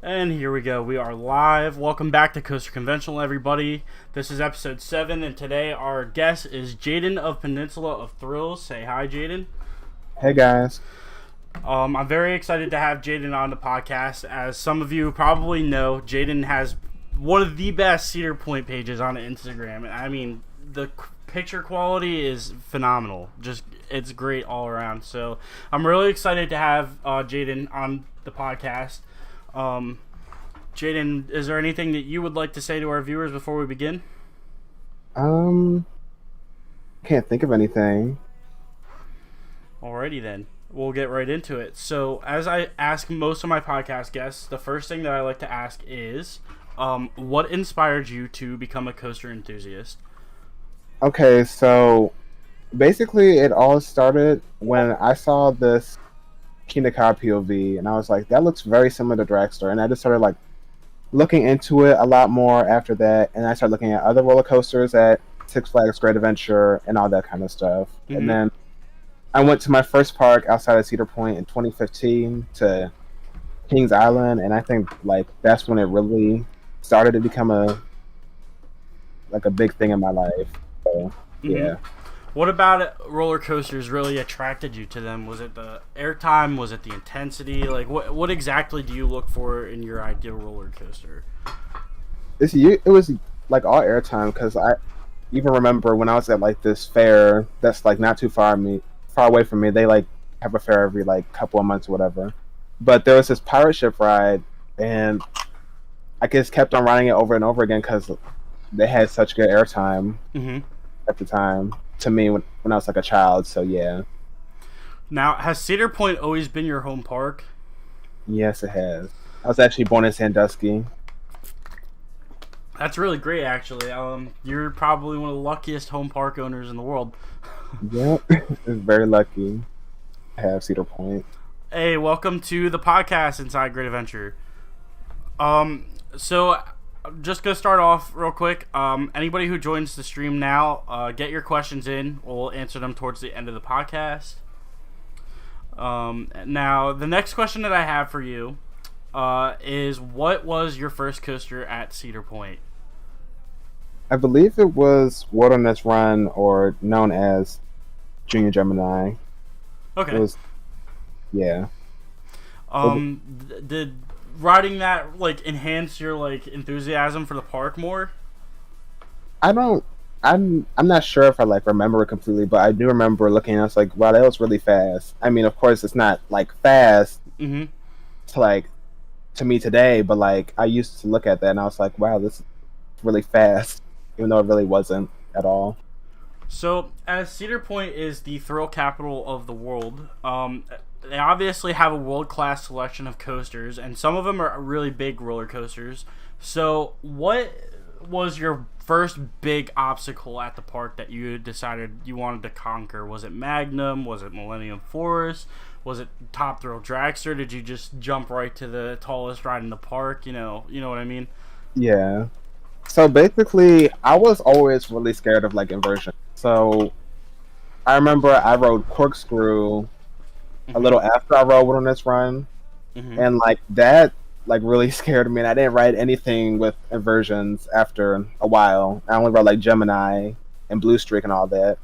And here we go. We are live. Welcome back to Coaster Conventional, everybody. This is episode 7, and today our guest is Jayden of Peninsula of Thrills. Say hi, Jayden. Hey, guys. I'm very excited to have Jayden on the podcast. As some of you probably know, Jayden has one of the best Cedar Point pages on Instagram. I mean, the picture quality is phenomenal. It's great all around. So I'm really excited to have Jayden on the podcast. Jayden, is there anything that you would like to say to our viewers before we begin? Can't think of anything. Alrighty then, we'll get right into it. So, as I ask most of my podcast guests, the first thing that I like to ask is, what inspired you to become a coaster enthusiast? Okay, so basically it all started when I saw this Kingda Ka POV, and I was like, that looks very similar to Dragster, and I just started like looking into it a lot more after that, and I started looking at other roller coasters at Six Flags Great Adventure and all that kind of stuff. Mm-hmm. And then I went to my first park outside of Cedar Point in 2015 to Kings Island, and I think like that's when it really started to become a big thing in my life. So, yeah. Mm-hmm. What about roller coasters really attracted you to them? Was it the airtime? Was it the intensity? Like, what exactly do you look for in your ideal roller coaster? It was like all airtime, because I even remember when I was at like this fair that's like not too far away from me. They like have a fair every like couple of months or whatever. But there was this pirate ship ride, and I just kept on riding it over and over again because they had such good airtime at the time. To me, when I was like a child, so yeah. Now, has Cedar Point always been your home park? Yes, it has. I was actually born in Sandusky. That's really great, actually. You're probably one of the luckiest home park owners in the world. Yep, it's very lucky to have Cedar Point. Hey, welcome to the podcast Inside Great Adventure. So I'm just going to start off real quick. Anybody who joins the stream now, get your questions in. We'll answer them towards the end of the podcast. Now, the next question that I have for you is, what was your first coaster at Cedar Point? I believe it was Wilderness Run, or known as Junior Gemini. Okay. It was, yeah. Did riding that like enhance your like enthusiasm for the park more? I'm not sure if I like remember it completely, but I do remember looking and I was like, wow, that was really fast. I mean, of course it's not like fast to me today, but like I used to look at that and I was like, wow, this is really fast, even though it really wasn't at all. So, as Cedar Point is the thrill capital of the world, they obviously have a world-class selection of coasters, and some of them are really big roller coasters. So, what was your first big obstacle at the park that you decided you wanted to conquer? Was it Magnum? Was it Millennium Force? Was it Top Thrill Dragster? Did you just jump right to the tallest ride in the park? You know what I mean? Yeah. So basically, I was always really scared of like inversion. So I remember I rode Corkscrew a little after I rode Wilderness Run, and like that like really scared me, and I didn't ride anything with inversions after a while. I only rode like Gemini and Blue Streak and all that.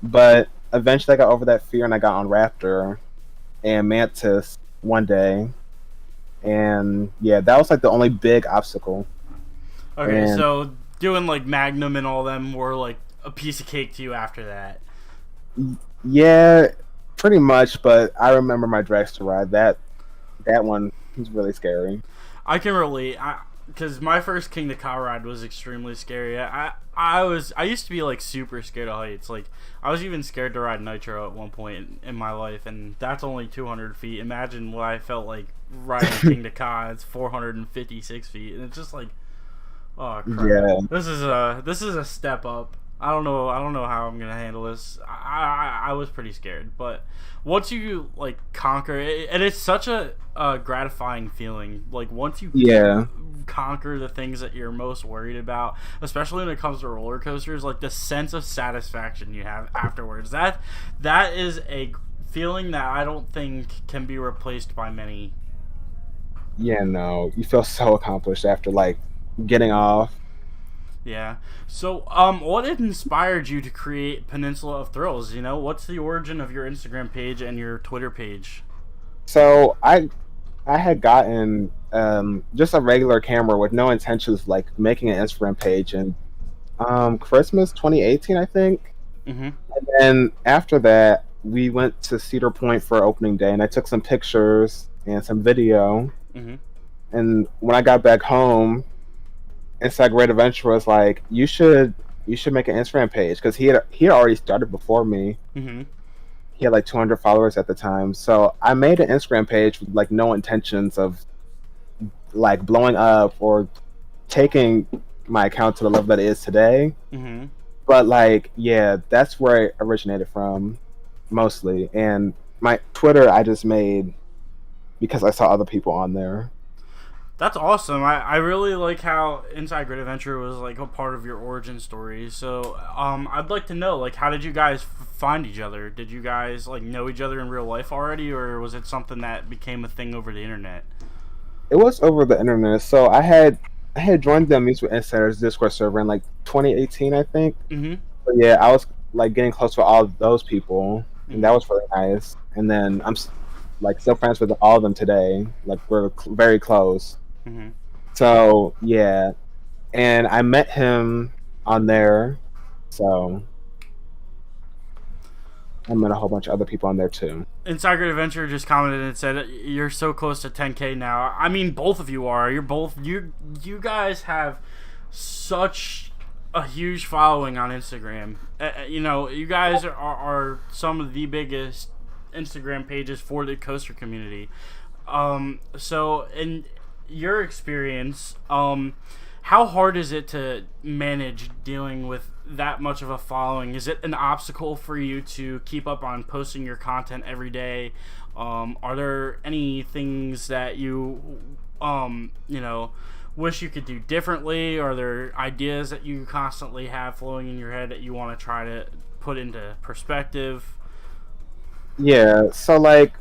But eventually I got over that fear and I got on Raptor and Mantis one day, and yeah, that was like the only big obstacle. Okay, so doing like Magnum and all them were like a piece of cake to you after that. Yeah, pretty much, but I remember my Dragster ride. That one was really scary. I can relate, because my first Kingda Ka ride was extremely scary. I used to be like super scared of heights. Like I was even scared to ride Nitro at one point in my life, and that's only 200 feet. Imagine what I felt like riding Kingda Ka. It's 456 feet, and it's just like, oh crap. Yeah. This is a step up. I don't know how I'm gonna handle this. I was pretty scared, but once you like conquer it, and it's such a gratifying feeling. Like once you conquer the things that you're most worried about, especially when it comes to roller coasters, like the sense of satisfaction you have afterwards. That is a feeling that I don't think can be replaced by many yeah, no, you feel so accomplished after like getting off. Yeah. So, what inspired you to create Peninsula of Thrills? You know, what's the origin of your Instagram page and your Twitter page? So I had gotten just a regular camera with no intentions of like making an Instagram page in Christmas 2018, I think. Mm-hmm. And then after that, we went to Cedar Point for opening day, and I took some pictures and some video. Mm-hmm. And when I got back home, Inside Great Adventure was like, you should make an Instagram page because he had already started before me. Mm-hmm. He had like 200 followers at the time, so I made an Instagram page with like no intentions of like blowing up or taking my account to the level that it is today. Mm-hmm. But like, yeah, that's where it originated from mostly. And my Twitter I just made because I saw other people on there. That's awesome. I really like how Inside Great Adventure was like a part of your origin story. So, I'd like to know, like, how did you guys find each other? Did you guys like know each other in real life already, or was it something that became a thing over the internet? It was over the internet. So I had joined the Music Insiders Discord server in like 2018, I think. Mm-hmm. But yeah, I was like getting close to all of those people, and that Mm-hmm. was really nice. And then like still friends with all of them today. Like we're very close. Mm-hmm. So yeah, and I met him on there. So I met a whole bunch of other people on there too. Inside Great Adventure just commented and said, "You're so close to 10K now." I mean, both of you are. You're both you guys have such a huge following on Instagram. You know, you guys are some of the biggest Instagram pages for the coaster community. So in your experience, how hard is it to manage dealing with that much of a following? Is it an obstacle for you to keep up on posting your content every day? Are there any things that you know, wish you could do differently? Are there ideas that you constantly have flowing in your head that you want to try to put into perspective? Yeah. So like,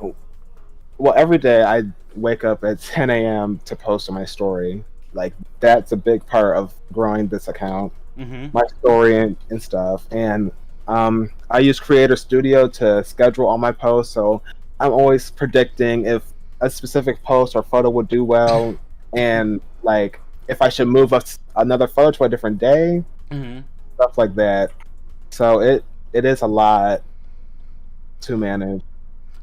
well, every day I wake up at 10 a.m. to post on my story. Like that's a big part of growing this account, Mm-hmm. my story and stuff. And I use Creator Studio to schedule all my posts, so I'm always predicting if a specific post or photo would do well, and like if I should move another photo to a different day, Mm-hmm. stuff like that. So it is a lot to manage.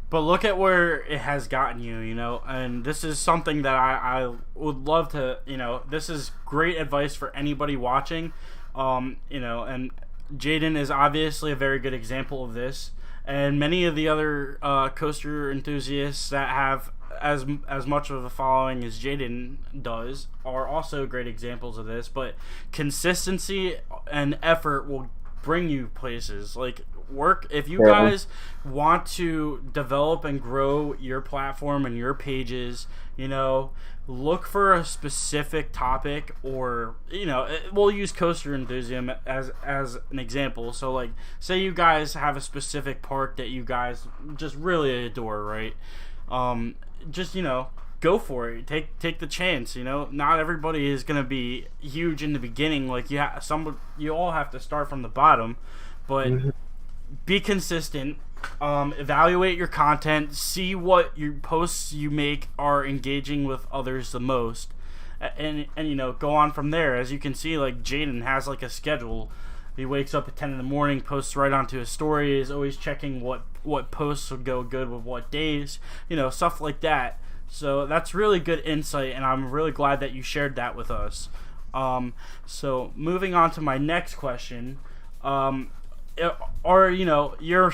But look at where it has gotten you, you know, and this is something that I would love to, you know, this is great advice for anybody watching, you know, and Jayden is obviously a very good example of this, and many of the other coaster enthusiasts that have as much of a following as Jayden does are also great examples of this. But consistency and effort will bring you places. Like work if you Yeah. guys want to develop and grow your platform and your pages, you know, look for a specific topic, or you know, we'll use coaster enthusiasm as an example. So like, say you guys have a specific park that you guys just really adore, right? Just, you know, go for it. Take the chance. You know, not everybody is gonna be huge in the beginning. Like you all have to start from the bottom, but Mhm. be consistent. Evaluate your content. See what your posts you make are engaging with others the most, and you know, go on from there. As you can see, like Jayden has like a schedule. He wakes up at 10 in the morning, posts right onto his story. Is always checking what posts will go good with what days. You know, stuff like that. So that's really good insight, and I'm really glad that you shared that with us. So moving on to my next question. Or you know, your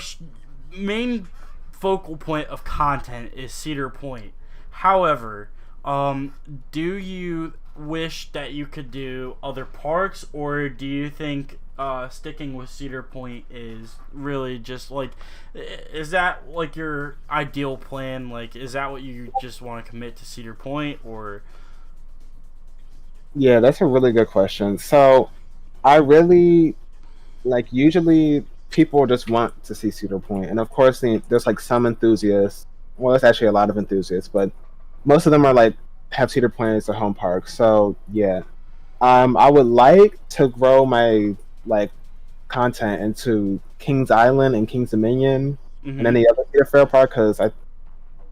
main focal point of content is Cedar Point. However, do you wish that you could do other parks, or do you think sticking with Cedar Point is really just like, is that like your ideal plan? Like, is that what you just want to commit to Cedar Point, or? Yeah, that's a really good question. So I really like usually people just want to see Cedar Point, and of course there's like some enthusiasts. Well, there's actually a lot of enthusiasts, but most of them are like have Cedar Point as a home park. So yeah, I would like to grow my like content into Kings Island and Kings Dominion and Mm-hmm. any other Cedar Fair park because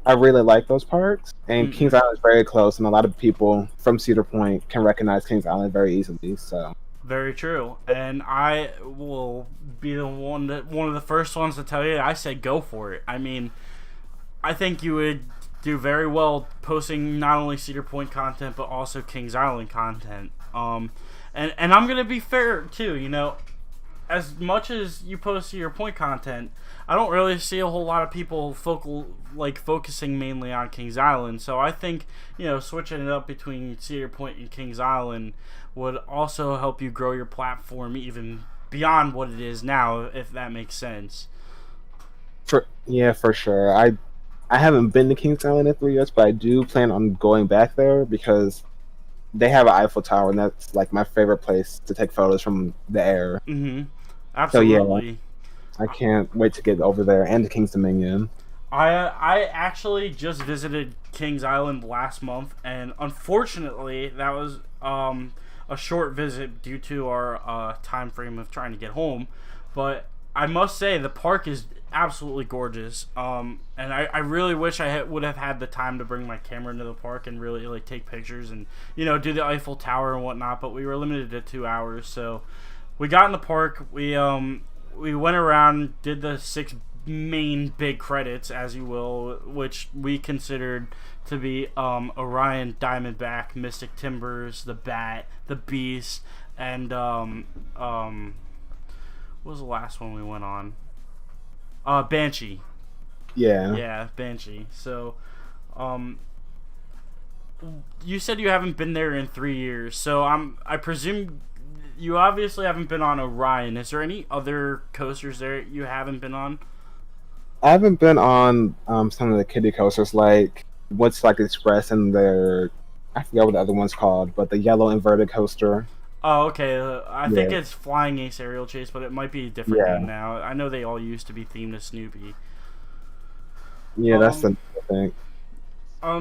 I really like those parks. And Kings Mm-hmm. Island is very close, and a lot of people from Cedar Point can recognize Kings Island very easily. So Very true. And I will be the one of the first ones to tell you I said go for it. I mean, I think you would do very well posting not only Cedar Point content but also Kings Island content. And I'm gonna be fair too. You know, as much as you post Cedar Point content, I don't really see a whole lot of people focusing mainly on Kings Island. So I think, you know, switching it up between Cedar Point and Kings Island would also help you grow your platform even beyond what it is now, if that makes sense. for sure. I haven't been to Kings Island in 3 years, but I do plan on going back there because they have an Eiffel Tower, and that's like my favorite place to take photos from the air. Mm-hmm. So yeah, Absolutely. I can't wait to get over there and to Kings Dominion. I actually just visited Kings Island last month, and unfortunately, that was a short visit due to our time frame of trying to get home. But I must say, the park is absolutely gorgeous. And I really wish would have had the time to bring my camera into the park and really like take pictures and, you know, do the Eiffel Tower and whatnot. But we were limited to 2 hours, so we got in the park. We went around, did the six main big credits, as you will, which we considered to be Orion, Diamondback, Mystic Timbers, the Bat, the Beast, and what was the last one we went on? Banshee. Yeah. Yeah, Banshee. So, you said you haven't been there in 3 years, so I presume you obviously haven't been on Orion. Is there any other coasters there you haven't been on? I haven't been on some of the kiddie coasters like what's like Express and their I forget what the other one's called, but the yellow inverted coaster. Oh, okay. I think Yeah, it's Flying Ace Aerial Chase, but it might be a different name yeah, now. I know they all used to be themed to Snoopy. yeah. That's Um, the thing.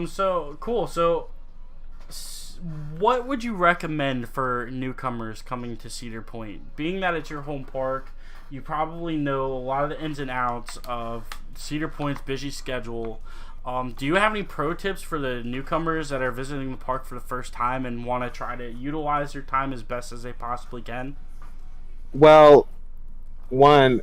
so cool. So, what would you recommend for newcomers coming to Cedar Point? Being that it's your home park, you probably know a lot of the ins and outs of Cedar Point's busy schedule. Do you have any pro tips for the newcomers that are visiting the park for the first time and want to try to utilize their time as best as they possibly can? Well, one,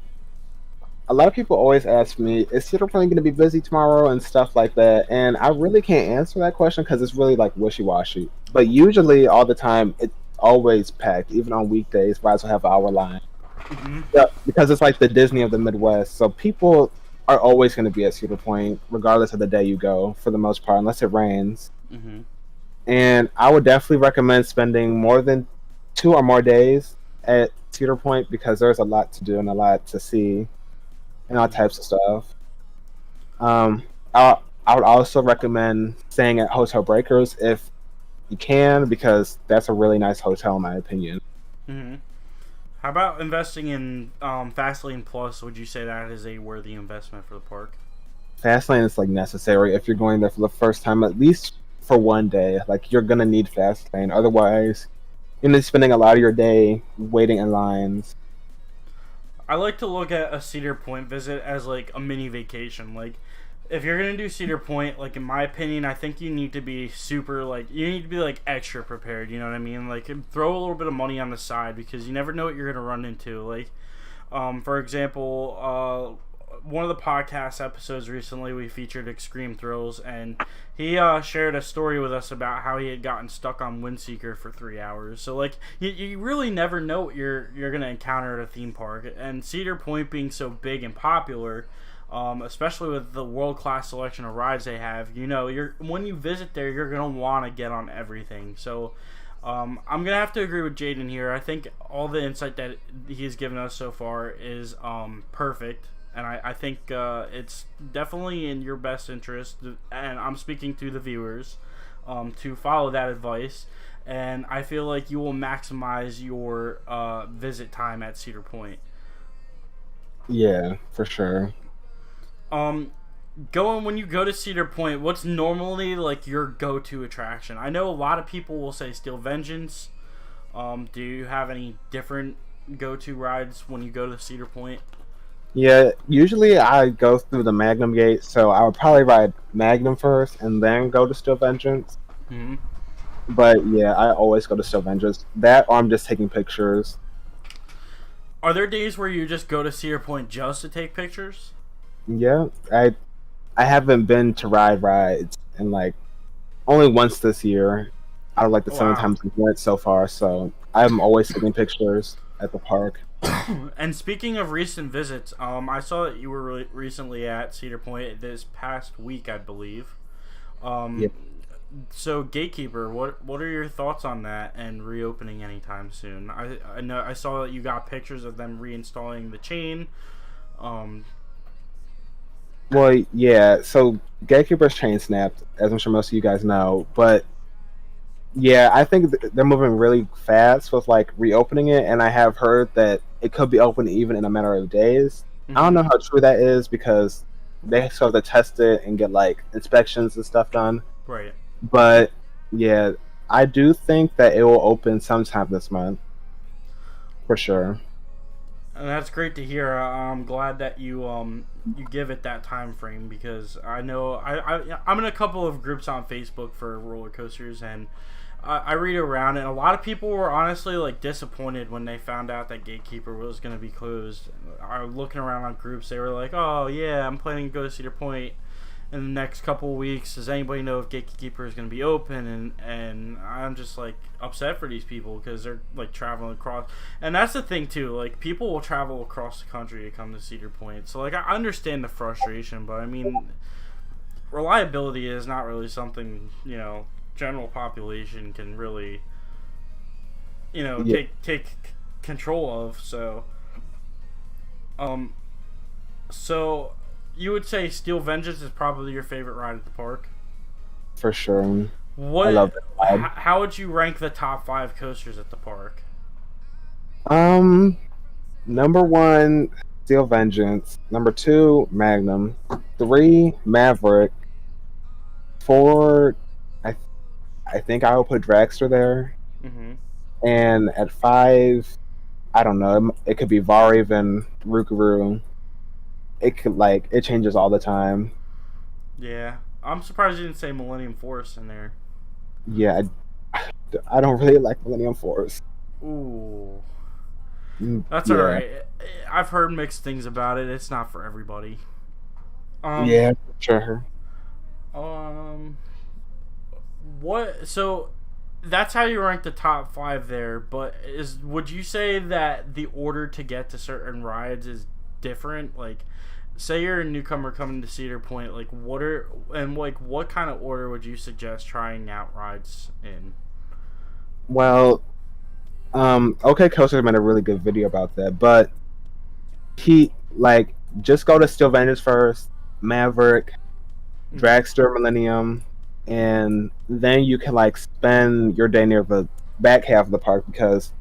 a lot of people always ask me, "Is Cedar Point going to be busy tomorrow?" and stuff like that, and I really can't answer that question because it's really like wishy washy. But usually, all the time, it's always packed, even on weekdays. Rides will have an hour line. Mm-hmm. Yeah, because it's like the Disney of the Midwest. So people are always going to be at Cedar Point, regardless of the day you go, for the most part, unless it rains. Mm-hmm. And I would definitely recommend spending more than 2 or more days at Cedar Point because there's a lot to do and a lot to see and all types of stuff. Um, I would also recommend staying at Hotel Breakers if you can because that's a really nice hotel in my opinion. Mm-hmm. How about investing in Fastlane Plus? Would you say that is a worthy investment for the park? Fastlane is like necessary if you're going there for the first time, at least for one day. Like you're gonna need Fastlane, otherwise you're gonna be spending a lot of your day waiting in lines. I like to look at a Cedar Point visit as like a mini vacation. Like, if you're gonna do Cedar Point, like in my opinion, I think you need to be super like you need to be like extra prepared. You know what I mean? Like, throw a little bit of money on the side because you never know what you're gonna run into. Like, for example, one of the podcast episodes recently we featured Extreme Thrills, and he shared a story with us about how he had gotten stuck on Windseeker for 3 hours. So like you really never know what you're gonna encounter at a theme park, and Cedar Point being so big and popular. Especially with the world-class selection of rides they have, you know, when you visit there, you're gonna want to get on everything. So, I'm gonna have to agree with Jayden here. I think all the insight that he's given us so far is perfect, and I think it's definitely in your best interest. And I'm speaking to the viewers to follow that advice. And I feel like you will maximize your visit time at Cedar Point. Yeah, for sure. Um, when you go to Cedar Point, what's normally like your go-to attraction? I know a lot of people will say Steel Vengeance. Do you have any different go-to rides when you go to Cedar Point? Yeah, usually I go through the Magnum gate, so I would probably ride Magnum first and then go to Steel Vengeance. Hmm. But yeah, I always go to Steel Vengeance. That or I'm just taking pictures. Are there days where you just go to Cedar Point just to take pictures? Yeah, I haven't been to rides in like only once this year out of like the Oh, seven wow. times we went so far. So I'm always taking pictures at the park. And speaking of recent visits, I saw that you were recently at Cedar Point this past week, I believe. Yeah, Um, so Gatekeeper, what are your thoughts on that and reopening anytime soon? I know I saw that you got pictures of them reinstalling the chain. Um, well, yeah. So Gatekeeper's chain snapped, as I'm sure most of you guys know. But yeah, I think they're moving really fast with like reopening it, and I have heard that it could be open even in a matter of days. I don't mhm, know how true that is because they still have to test it and get like inspections and stuff done. right. But yeah, I do think that it will open sometime this month for sure. And that's great to hear. I'm glad that you give it that time frame because I know I'm in a couple of groups on Facebook for roller coasters and I read around and a lot of people were honestly like disappointed when they found out that Gatekeeper was going to be closed. I was looking around on groups. They were like, "Oh yeah, I'm planning to go to Cedar Point in the next couple of weeks. Does anybody know if Gatekeeper is going to be open?" And I'm just like upset for these people because they're like traveling across. And that's the thing too. Like people will travel across the country to come to Cedar Point. So like I understand the frustration, but I mean reliability is not really something general population can really Yeah, take control of. Um so you would say Steel Vengeance is probably your favorite ride at the park. for sure. I What? love that ride. How would you rank the top five coasters at the park? Um, Number one, Steel Vengeance. Number two, Magnum. Three, Maverick. Four, I I think I will put Dragster there. Mm-hmm. And at five, I don't know. It could be Variv and Rougarou. It could like it changes all the time. Yeah, I'm surprised you didn't say Millennium Force in there. Yeah, I don't really like Millennium Force. Ooh, that's all Yeah, right. I've heard mixed things about it. It's not for everybody. Um, yeah, for sure. um, what? So that's how you rank the top five there. But would you say that the order to get to certain rides is different? Like, say you're a newcomer coming to Cedar Point. Like, what kind of order would you suggest trying out rides in? Well, OK Coaster made a really good video about that, but he like just go to Steel Vengeance first, Maverick, Mm-hmm. Dragster, Millennium, and then you can like spend your day near the back half of the park because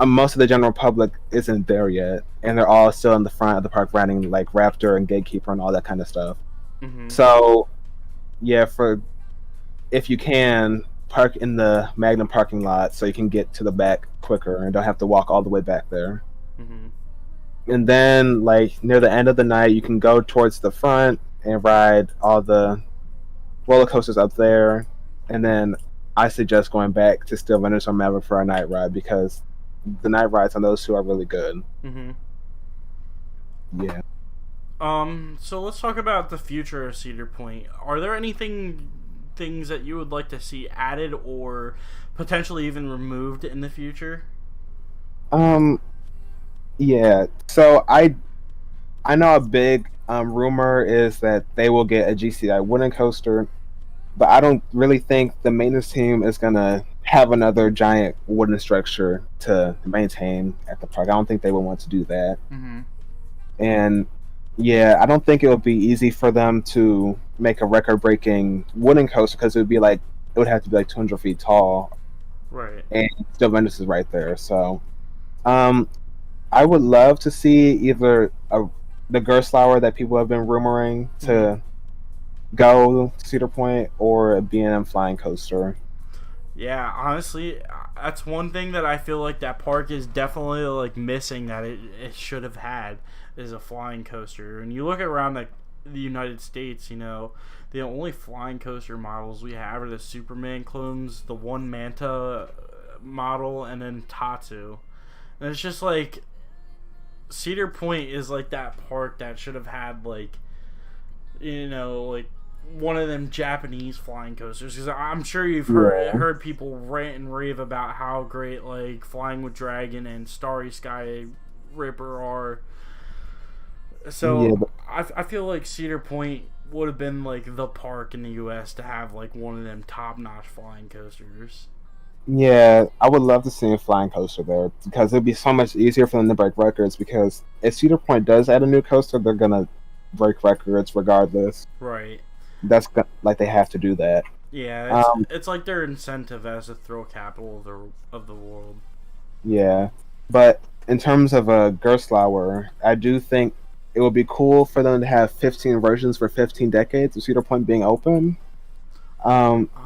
most of the general public isn't there yet, and they're all still in the front of the park riding like Raptor and Gatekeeper and all that kind of stuff. Mm-hmm. So yeah, for if you can park in the Magnum parking lot so you can get to the back quicker and don't have to walk all the way back there. Mm-hmm. And then like near the end of the night you can go towards the front and ride all the roller coasters up there, and then I suggest going back to Steel Vengeance or Maverick for a night ride because the night rides on those two are really good. Mm-hmm. Yeah. So let's talk about the future of Cedar Point. Are there things that you would like to see added or potentially even removed in the future? Um. Yeah. So I know a big rumor is that they will get a GCI wooden coaster, but I don't really think the maintenance team is gonna have another giant wooden structure to maintain at the park. I don't think they would want to do that. Mm-hmm. And yeah, I don't think it would be easy for them to make a record-breaking wooden coaster because it would have to be like 200 feet tall, Right. and Steel Vengeance is right there. So, um, I would love to see either the Gerstlauer that people have been rumoring Mm-hmm. to go to Cedar Point or a B&M flying coaster. Yeah, honestly, that's one thing that I feel like that park is definitely like missing that it should have had is a flying coaster. And you look around the United States, the only flying coaster models we have are the Superman clones, the one Manta model, and then Tatsu. And it's just like Cedar Point is like that park that should have had like one of them Japanese flying coasters, because I'm sure you've heard people rant and rave about how great like Flying with Dragon and Starry Sky Ripper are. So Yeah, I feel like Cedar Point would have been like the park in the U.S. to have like one of them top notch flying coasters. yeah, I would love to see a flying coaster there because it'd be so much easier for them to break records. Because if Cedar Point does add a new coaster, they're gonna break records regardless. Right. Like they have to do that. Yeah, it's like their incentive as the thrill capital of the world. Yeah, but in terms of a Gerstlauer, I do think it would be cool for them to have 15 versions for 15 decades of Cedar Point being open.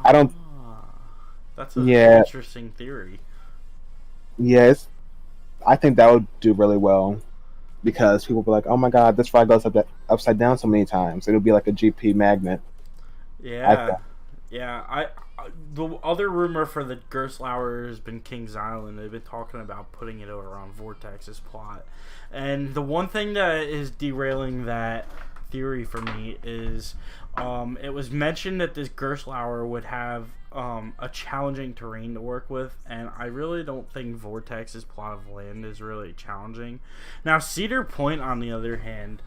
I don't. That's an Yeah, interesting theory. yes, I think that would do really well because people will be like, "Oh my God, this ride goes upside down so many times." It'll be like a GP magnet. I Yeah, think. yeah. The other rumor for the Gerstlauer has been Kings Island. They've been talking about putting it over on Vortex's plot, and the one thing that is derailing that theory for me is, it was mentioned that this Gerstlauer would have a challenging terrain to work with, and I really don't think Vortex's plot of land is really challenging. Now, Cedar Point, on the other hand,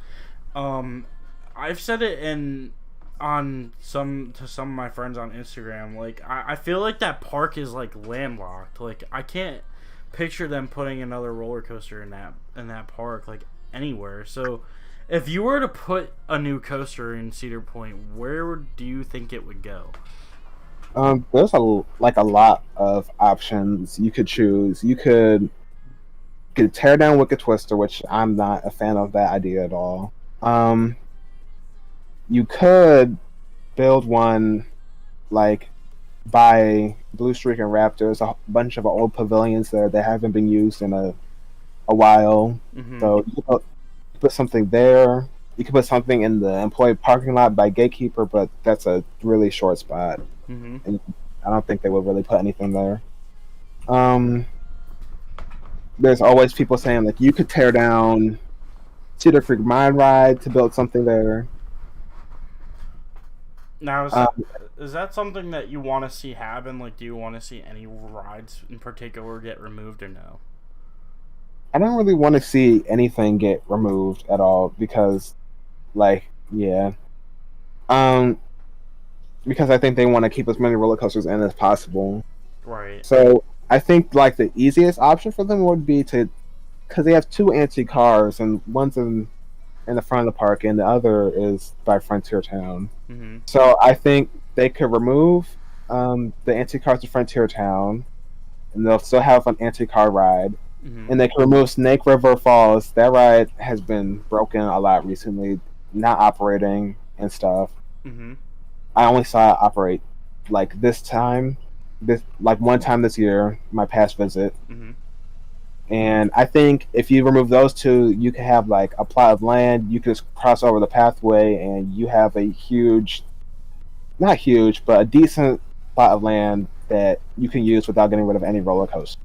I've said it on some of my friends on Instagram. Like, I feel like that park is like landlocked. Like, I can't picture them putting another roller coaster in that park like anywhere. So if you were to put a new coaster in Cedar Point, where do you think it would go? There's a lot of options you could choose. You could tear down Wicked Twister, which I'm not a fan of that idea at all. Um, you could build one like by Blue Streak and Raptors, a bunch of old pavilions there that haven't been used in a while. Mm-hmm. So you could put something there. You could put something in the employee parking lot by Gatekeeper, but that's a really short spot, Mm-hmm. and I don't think they would really put anything there. Um, there's always people saying like you could tear down Cedar Creek Mine Ride to build something there. Now, Um, is that something that you want to see happen? Like, do you want to see any rides in particular get removed or no? I don't really want to see anything get removed at all because, like, yeah, um, because I think they want to keep as many roller coasters in as possible. Right. So I think like the easiest option for them would be to, because they have two antique cars and one's in the front of the park and the other is by Frontier Town. Mm-hmm. So I think they could remove the antique cars to Frontier Town, and they'll still have an antique car ride. Mm-hmm. And they can remove Snake River Falls. That ride has been broken a lot recently, not operating and stuff. Mm-hmm. I only saw it operate like this like one time this year, my past visit. Mm-hmm. And I think if you remove those two, you can have like a plot of land. You can just cross over the pathway, and you have a huge, not huge, but a decent plot of land that you can use without getting rid of any roller coaster.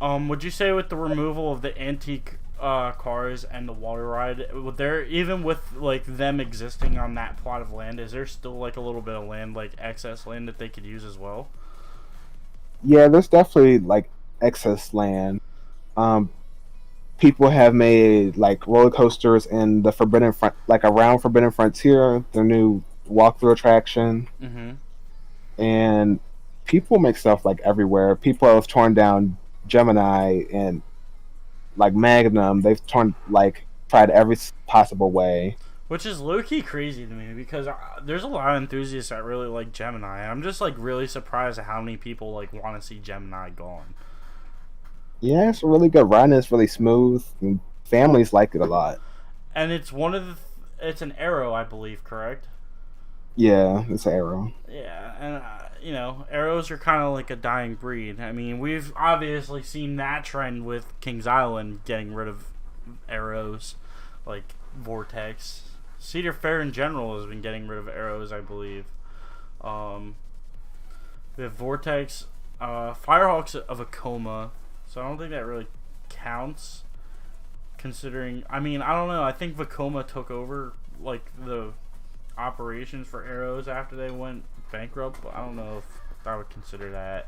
Would you say with the removal of the antique cars and the water ride, would there, even with like them existing on that plot of land, is there still like a little bit of land, like excess land that they could use as well? Yeah, there's definitely like excess land. Um, People have made like roller coasters in the Forbidden Front, like around Forbidden Frontier, the new walkthrough attraction, Mm-hmm. and people make stuff like everywhere. People have torn down Gemini and like Magnum. They've torn like tried every possible way. Which is low key crazy to me because there's a lot of enthusiasts that really like Gemini. I'm just like really surprised at how many people like want to see Gemini gone. Yeah, it's a really good run. It's really smooth, and families like it a lot. And it's one of it's an arrow, I believe, correct? Yeah, it's an arrow. Yeah, and arrows are kind of like a dying breed. I mean, we've obviously seen that trend with Kings Island getting rid of arrows, like Vortex. Cedar Fair in general has been getting rid of arrows, I believe. Um, we have Vortex, Firehawks of a coma, so I don't think that really counts. Considering, I mean, I don't know. I think Vekoma took over like the operations for arrows after they went bankrupt. But I don't know if I would consider that.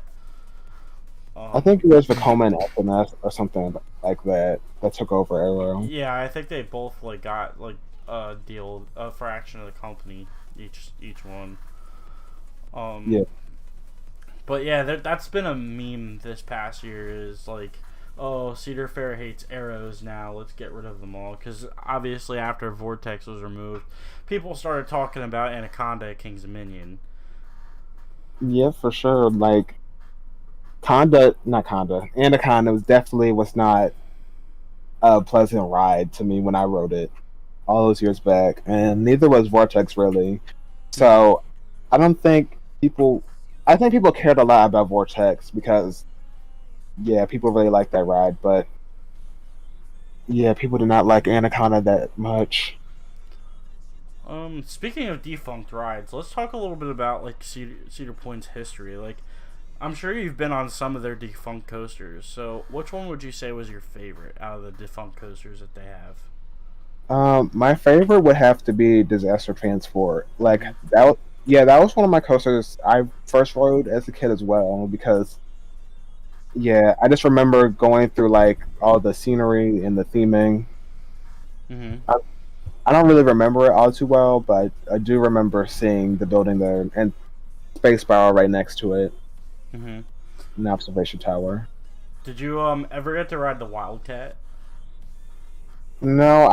I think it was Vekoma and FNS or something like that took over Arrow. Yeah, I think they both like got like a deal, a fraction of the company each one. Yeah. But yeah, that's been a meme this past year. Is like, oh, Cedar Fair hates arrows now. Let's get rid of them all. Because obviously, after Vortex was removed, people started talking about Anaconda at King's Dominion. Yeah, for sure. Like, Anaconda was not a pleasant ride to me when I rode it all those years back, and neither was Vortex really. So, I don't think I think people cared a lot about Vortex because, yeah, people really liked that ride, but yeah, people did not like Anaconda that much. Speaking of defunct rides, let's talk a little bit about like Cedar Point's history. Like, I'm sure you've been on some of their defunct coasters. So, which one would you say was your favorite out of the defunct coasters that they have? My favorite would have to be Disaster Transport. Like that, yeah, that was one of my coasters I first rode as a kid as well. Because yeah, I just remember going through like all the scenery and the theming. Mm-hmm. I don't really remember it all too well, but I do remember seeing the building there and Space Barrel right next to it, Mm-hmm. an observation tower. Did you ever get to ride the Wildcat? No,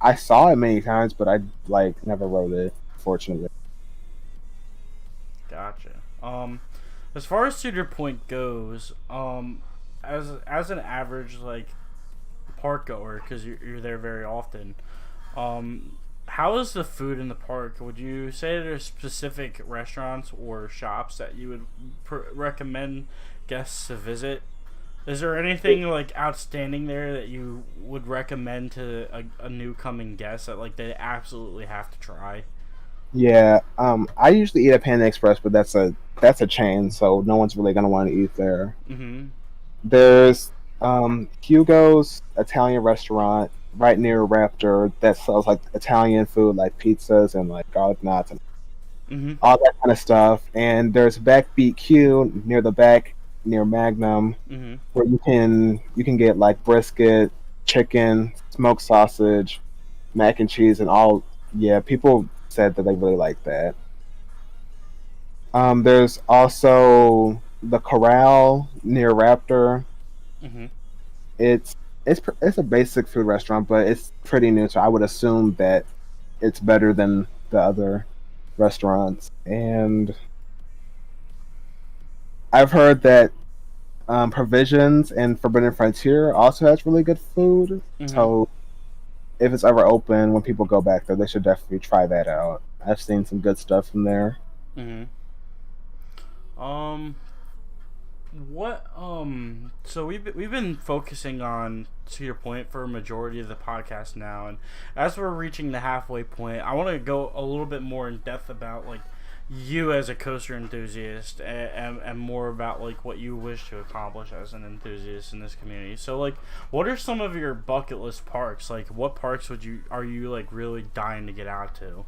I saw it many times, but I like never rode it. Fortunately, Gotcha. As far as Cedar Point goes, as an average like park goer, because you're there very often, how is the food in the park? Would you say there's specific restaurants or shops that you would recommend guests to visit? Is there anything like outstanding there that you would recommend to a new coming guest that like they absolutely have to try? yeah. I usually eat at Panda Express, but that's a chain, so no one's really gonna want to eat there. Mm-hmm. There's Hugo's Italian restaurant right near Raptor that sells like Italian food, like pizzas and like garlic knots and Mm-hmm. all that kind of stuff. And there's Backbeat Q near the back near Magnum, Mm-hmm. where you can get like brisket, chicken, smoked sausage, mac and cheese, and all. Yeah, people said that they really like that. There's also the Corral near Raptor. Mm-hmm. It's it's a basic food restaurant, but it's pretty new, so I would assume that it's better than the other restaurants. And I've heard that Provisions and Forbidden Frontier also has really good food. Mm-hmm. So if it's ever open, when people go back there, they should definitely try that out. I've seen some good stuff from there. Mm-hmm. Um, what so we've been focusing on Cedar Point for a majority of the podcast now, and as we're reaching the halfway point, I want to go a little bit more in depth about like you as a coaster enthusiast, and more about like what you wish to accomplish as an enthusiast in this community. So like, what are some of your bucket list parks? Like, what parks are you like really dying to get out to?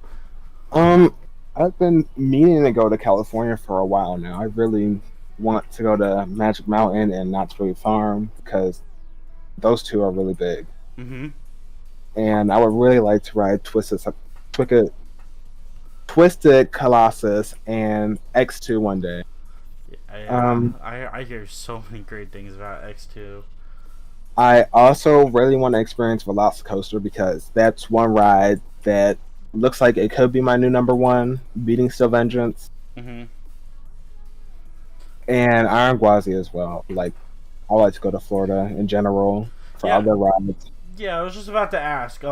I've been meaning to go to California for a while now. I really want to go to Magic Mountain and Knott's Berry Farm because those two are really big. Mm-hmm. And I would really like to ride Twisted, Twisted Colossus and X2 one day. I hear so many great things about X2. I also really want to experience Velocicoaster because that's one ride that looks like it could be my new number one, beating Steel Vengeance. Mm-hmm. And Iron Gwazi as well. Like, I like to go to Florida in general for Yeah. other rides. Yeah, I was just about to ask.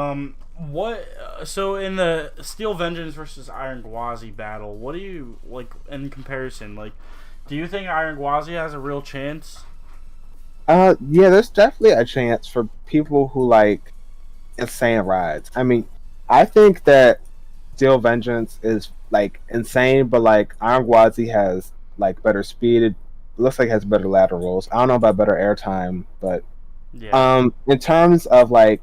What? So in the Steel Vengeance versus Iron Gwazi battle, what do you like in comparison? Like, do you think Iron Gwazi has a real chance? Yeah, there's definitely a chance for people who like insane rides. I mean, I think that Steel Vengeance is like insane, but like Iron Gwazi has like better speed. It looks like it has better laterals. I don't know about better airtime, but Yeah. in terms of like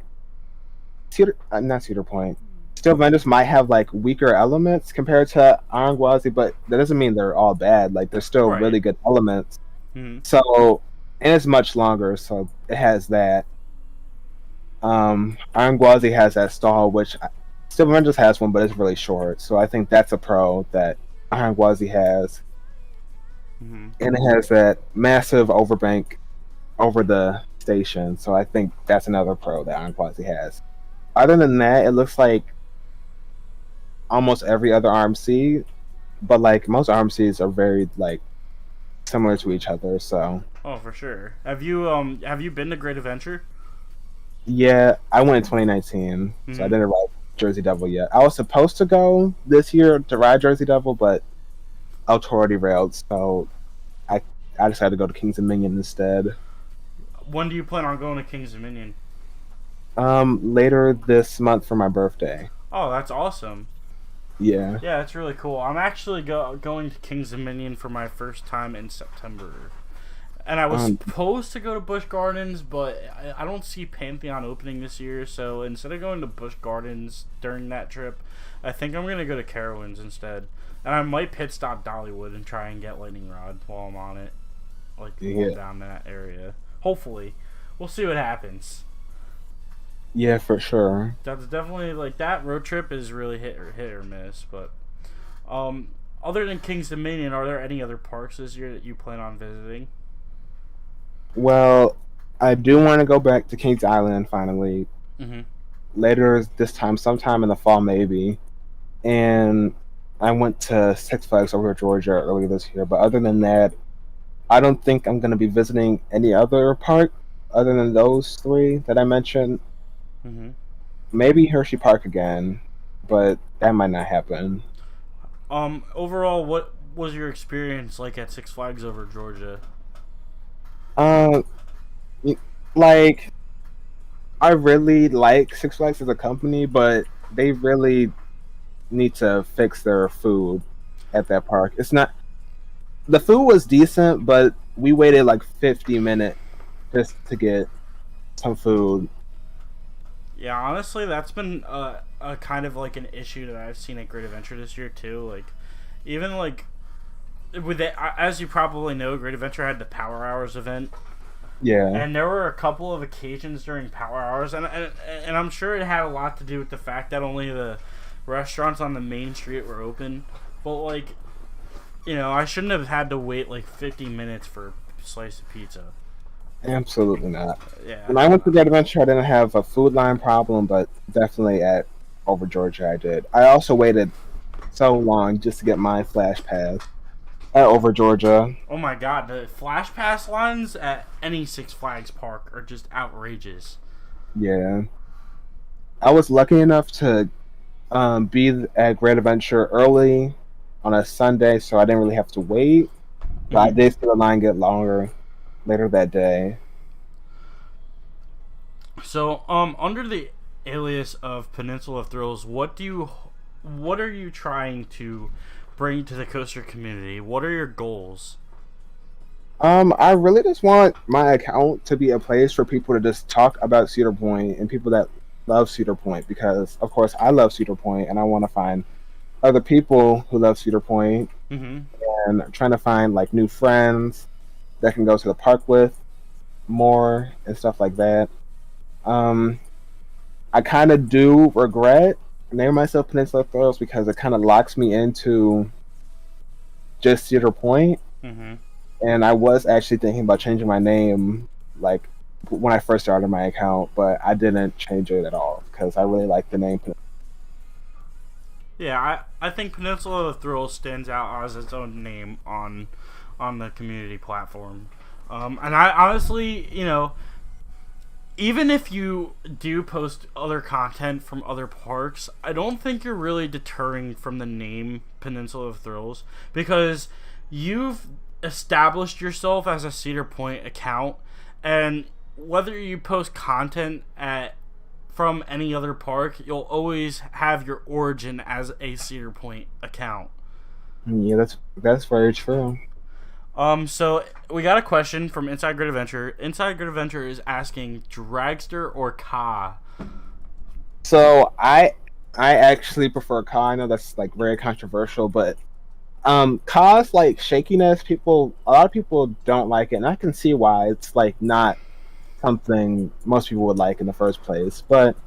not Cedar Point, Steel Vengeance might have like weaker elements compared to Iron Gwazi, but that doesn't mean they're all bad. Like there's still Right. really good elements. Hmm. So and it's much longer, so it has that. Iron Gwazi has that stall, which Steel Vengeance has one, but it's really short. So I think that's a pro that Iron Gwazi has, Hmm. and it has that massive overbank over the station. So I think that's another pro that Iron Gwazi has. Other than that, it looks like almost every other RMC, but like most RMCs are very like similar to each other. So Oh, for sure. Have you been to Great Adventure? yeah, I went in 2019, so I Hmm. didn't ride Jersey Devil yet. I was supposed to go this year to ride Jersey Devil, but El Toro derailed, so I I decided to go to Kings Dominion instead. When do you plan on going to King's Dominion? Later this month for my birthday. Oh, that's awesome. Yeah. Yeah, that's really cool. I'm actually going to King's Dominion for my first time in September. And I was Um. supposed to go to Busch Gardens, but I don't see Pantheon opening this year. So instead of going to Busch Gardens during that trip, I think I'm gonna go to Carowinds instead. And I might pit stop Dollywood and try and get Lightning Rod while I'm on it, like while I'm Yeah. down that area. Hopefully, we'll see what happens. Yeah, for sure. That's definitely like that road trip is really hit or miss. But um, other than King's Dominion, are there any other parks this year that you plan on visiting? Well, I do want to go back to Kings Island finally Mm-hmm. later this time, sometime in the fall maybe. And I went to Six Flags over Georgia earlier this year. But other than that, I don't think I'm going to be visiting any other park other than those three that I mentioned. Mm-hmm. Maybe Hershey Park again, but that might not happen. Overall, what was your experience like at Six Flags over Georgia? Uh, like I really like Six Flags as a company, but they really need to fix their food at that park. It's not the food was decent, but we waited like 50 minutes just to get some food. Yeah, honestly, that's been a kind of like an issue that I've seen at Great Adventure this year too. Like, even like with it, as you probably know, Great Adventure had the Power Hours event, Yeah, and there were a couple of occasions during Power Hours, and I'm sure it had a lot to do with the fact that only the restaurants on the main street were open. But like, I shouldn't have had to wait like 50 minutes for a slice of pizza. absolutely not. Yeah. When I went to that adventure, I didn't have a food line problem, but definitely at Over Georgia, I did. I also waited so long just to get my Flash Pass at Over Georgia. Oh my god, the Flash Pass lines at any Six Flags park are just outrageous. Yeah, I was lucky enough to be at Great Adventure early on a Sunday, so I didn't really have to wait. But I Hmm. did see the line get longer later that day. So, under the alias of Peninsula of Thrills, what are you trying to bring to the coaster community? What are your goals? I really just want my account to be a place for people to just talk about Cedar Point and people that love Cedar Point because, of course, I love Cedar Point and I want to find other people who love Cedar Point Mm-hmm. and I'm trying to find like new friends that can go to the park with more and stuff like that. Um, I kind of do regret naming myself Peninsula Thrills because it kind of locks me into just Cedar Point, Mm-hmm. and I was actually thinking about changing my name, like when I first started my account, but I didn't change it at all because I really like the name. Yeah, I think Peninsula of Thrills stands out as its own name on the community platform. And I honestly, even if you do post other content from other parks, I don't think you're really deterring from the name Peninsula of Thrills, because you've established yourself as a Cedar Point account, and whether you post content from any other park, you'll always have your origin as a Cedar Point account. Yeah, that's very true. So we got a question from Inside Grid Adventure. Inside Grid Adventure is asking dragster or Ka. So I actually prefer Ka. I know that's like very controversial, but Ka's like shakiness. A lot of people don't like it, and I can see why. It's like not something most people would like in the first place. But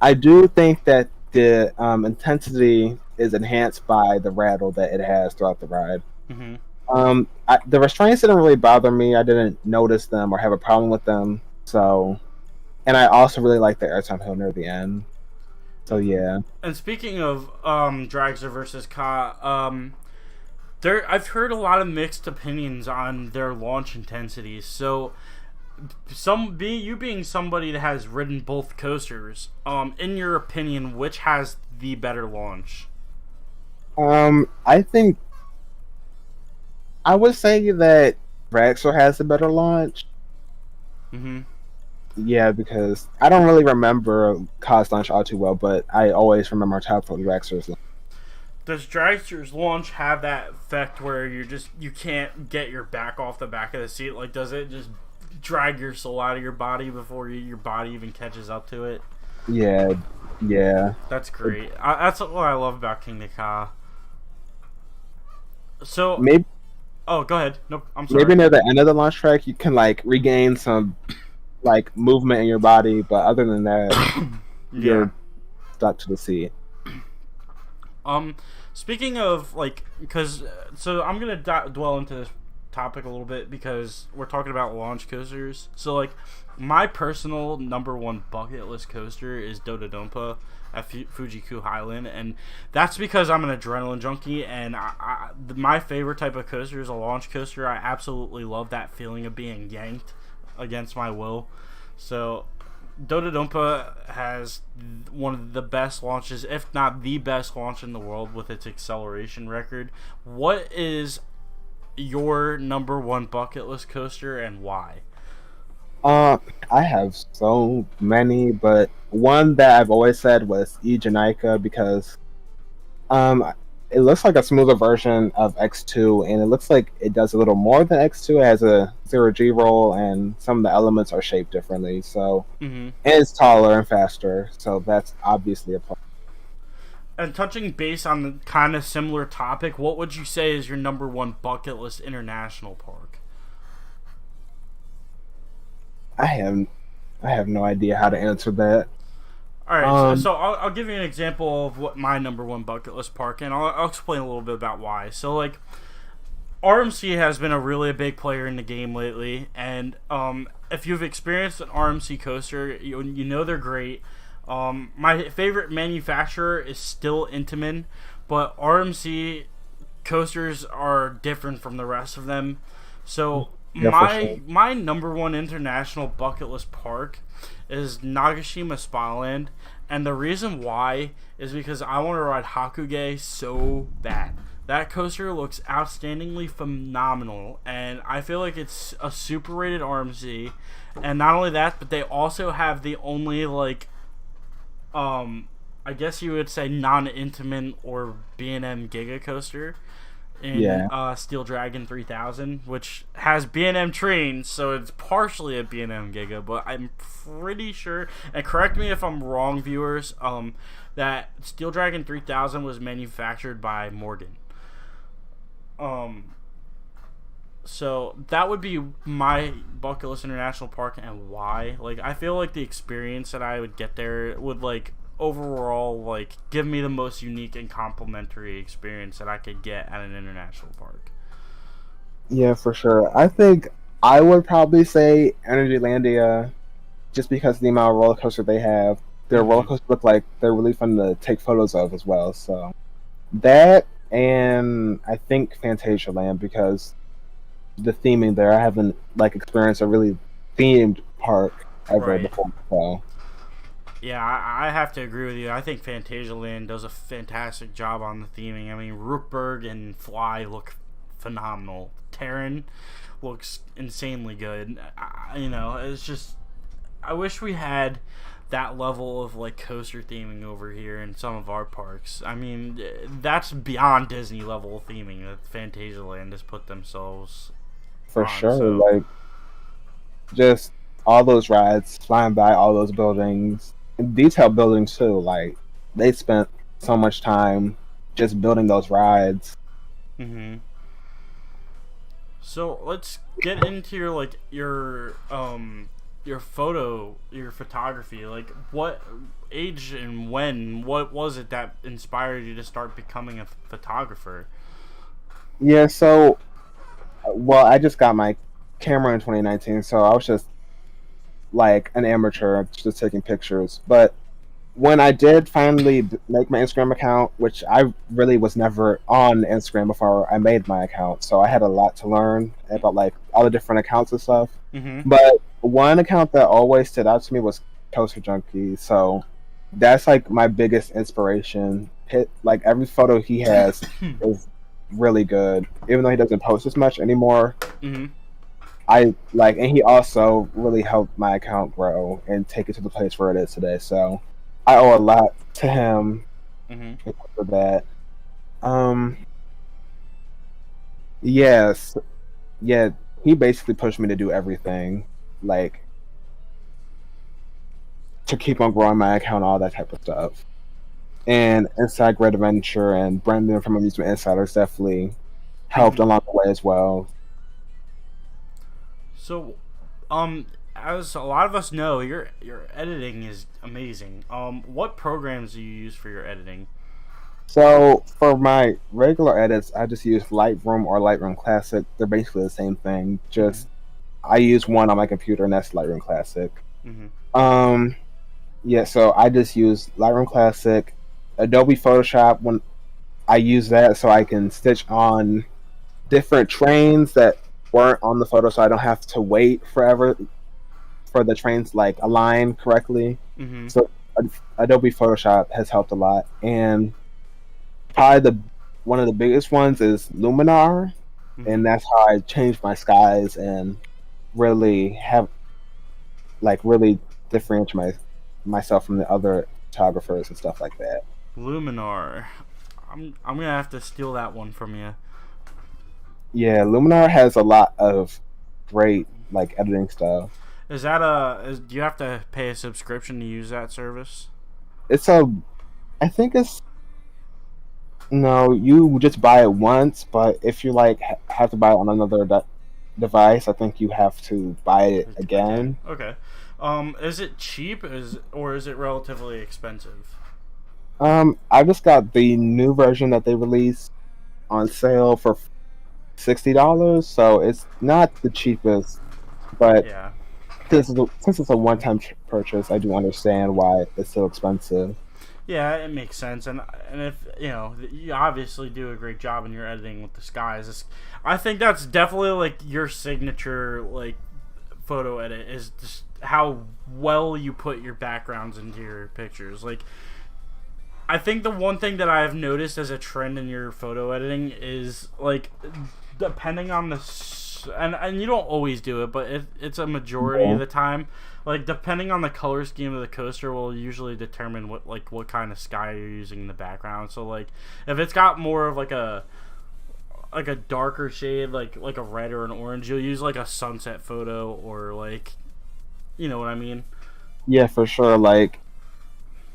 I do think that the intensity is enhanced by the rattle that it has throughout the ride. Mm-hmm. The restraints didn't really bother me. I didn't notice them or have a problem with them. So, and I also really like the airtime hill near the end. So yeah. And speaking of dragster versus Ka, I've heard a lot of mixed opinions on their launch intensities. So, you being somebody that has ridden both coasters, in your opinion, which has the better launch? I think I would say that Dragster has a better launch. Mm-hmm. Yeah, because I don't really remember Ka's launch all too well, but I always remember top from Dragster's launch. Does Dragster's launch have that effect where you can't get your back off the back of the seat? Like, does it just drag your soul out of your body before your body even catches up to it? Yeah. That's great. That's what I love about King Ka. So maybe. Oh, go ahead. Nope, I'm sorry. Maybe near the end of the launch track, you can like regain some like movement in your body, but other than that, you're stuck to the seat. Speaking of like, so I'm gonna dwell into this topic a little bit because we're talking about launch coasters. So like, my personal number one bucket list coaster is Dododonpa at Fuji-Q Highland, and that's because I'm an adrenaline junkie, and my favorite type of coaster is a launch coaster. I absolutely love that feeling of being yanked against my will. So Dododonpa has one of the best launches, if not the best launch in the world, with its acceleration record. What is your number one bucket list coaster and why? I have so many, but one that I've always said was Ejanica because it looks like a smoother version of X2, and it looks like it does a little more than X2. It has a 0G roll, and some of the elements are shaped differently. So, and it's taller and faster, so that's obviously a plus. And touching base on the kind of similar topic, what would you say is your number one bucket list international park? I have no idea how to answer that. All right, so I'll give you an example of what my number one bucket list park, and I'll explain a little bit about why. So like, RMC has been a really big player in the game lately, and if you've experienced an RMC coaster, you know they're great. My favorite manufacturer is still Intamin, but RMC coasters are different from the rest of them. So my number one international bucket list park is Nagashima Spaland, and the reason why is because I want to ride Hakuge so bad. That coaster looks outstandingly phenomenal, and I feel like it's a super rated RMC. And not only that, but they also have the only like I guess you would say non-Intamin or B&M Giga coaster in Steel Dragon 3000, which has B&M trains, so it's partially a B&M Giga, but I'm pretty sure, and correct me if I'm wrong, viewers, that Steel Dragon 3000 was manufactured by Morgan. So that would be my bucket list international park, and why. Like, I feel like the experience that I would get there would like overall like give me the most unique and complimentary experience that I could get at an international park. Yeah, for sure. I think I would probably say Energylandia, just because of the amount of roller coaster they have. Their roller coasters look like they're really fun to take photos of as well. So that, and I think Fantasialand, because the theming there, I haven't like experienced a really themed park ever Right. before. So Yeah, I have to agree with you. I think Fantasialand does a fantastic job on the theming. I mean, Rookburg and Fly look phenomenal. Terran looks insanely good. It's just I wish we had that level of like coaster theming over here in some of our parks. I mean, that's beyond Disney level theming that Fantasialand has put themselves for on. sure, So, like just all those rides, flying by all those buildings, and detailed buildings too. Like they spent so much time just building those rides. hmm so let's get into your photography. Like, what age and what was it that inspired you to start becoming a photographer? Yeah, so well, I just got my camera in 2019, so I was just like an amateur, just taking pictures. But when I did finally make my Instagram account, which I really was never on Instagram before I made my account, so I had a lot to learn about like all the different accounts and stuff. Mm-hmm. But one account that always stood out to me was Coaster Junkie. So that's like my biggest inspiration. Like every photo he has is really good, even though he doesn't post as much anymore. mm-hmm. I like, and he also really helped my account grow and take it to the place where it is today. So I owe a lot to him Mm-hmm. for that. Um, yes, yeah, he basically pushed me to do everything, like to keep on growing my account, all that type of stuff. And Inside Great Adventure and Brandon from Amusement Insiders definitely helped Mm-hmm. along the way as well. So, um, as a lot of us know, your editing is amazing. What programs do you use for your editing? So for my regular edits, I just use Lightroom or Lightroom Classic. They're basically the same thing. Mm-hmm. Just I use one on my computer, and that's Lightroom Classic. Mm-hmm. Um, yeah, so I just use Lightroom Classic, Adobe Photoshop when I use that, so I can stitch on different trains that weren't on the photo, so I don't have to wait forever for the trains like align correctly. Mm-hmm. So Adobe Photoshop has helped a lot, and probably the one of the biggest ones is Luminar, Mm-hmm. and that's how I changed my skies and really have like really differentiate myself from the other photographers and stuff like that. Luminar. I'm gonna have to steal that one from you. Yeah, Luminar has a lot of great like editing stuff. Is that do you have to pay a subscription to use that service? It's a, I think it's no, you just buy it once, but if you like have to buy it on another device, I think you have to buy it Again. again. Okay. Is it cheap? Or is it relatively expensive? I just got the new version that they released on sale for $60, so it's not the cheapest, but Yeah. since it's a one-time purchase, I do understand why it's so expensive. Yeah, it makes sense, and if you obviously do a great job in your editing with the skies. I think that's definitely like your signature like photo edit is just how well you put your backgrounds into your pictures. Like, I think the one thing that I've noticed as a trend in your photo editing is like depending on and you don't always do it, but it's a majority Yeah. of the time. Like, depending on the color scheme of the coaster will usually determine what kind of sky you're using in the background. So like if it's got more of like a darker shade, like a red or an orange, you'll use like a sunset photo, or like, you know what I mean. Yeah, for sure. Like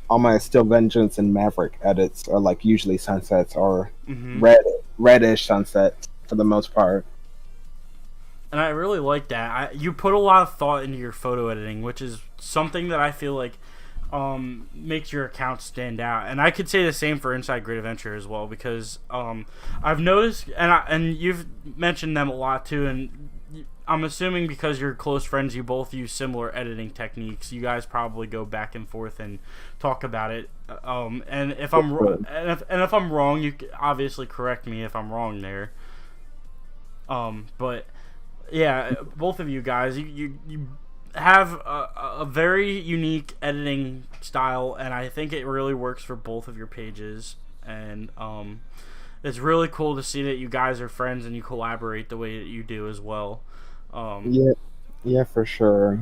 all my Still Vengeance and Maverick edits are like usually sunsets or Mm-hmm. red reddish sunsets for the most part. And I really like that. You put a lot of thought into your photo editing, which is something that I feel like makes your account stand out. And I could say the same for Inside Great Adventure as well, because I've noticed, and you've mentioned them a lot too, and I'm assuming because you're close friends, you both use similar editing techniques. You guys probably go back and forth and talk about it. And if if I'm wrong, you obviously correct me if I'm wrong there. But yeah, both of you guys, you have a very unique editing style, and I think it really works for both of your pages. And it's really cool to see that you guys are friends and you collaborate the way that you do as well. Yeah, yeah, for sure.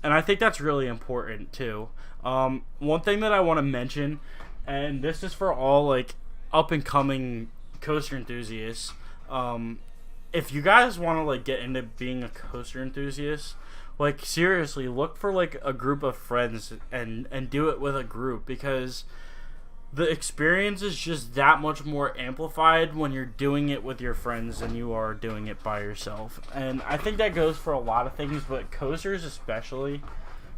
And I think that's really important too. One thing that I want to mention, and this is for all like up and coming coaster enthusiasts. If you guys want to like get into being a coaster enthusiast, like seriously, look for like a group of friends and do it with a group, because the experience is just that much more amplified when you're doing it with your friends than you are doing it by yourself. And I think that goes for a lot of things, but coasters especially,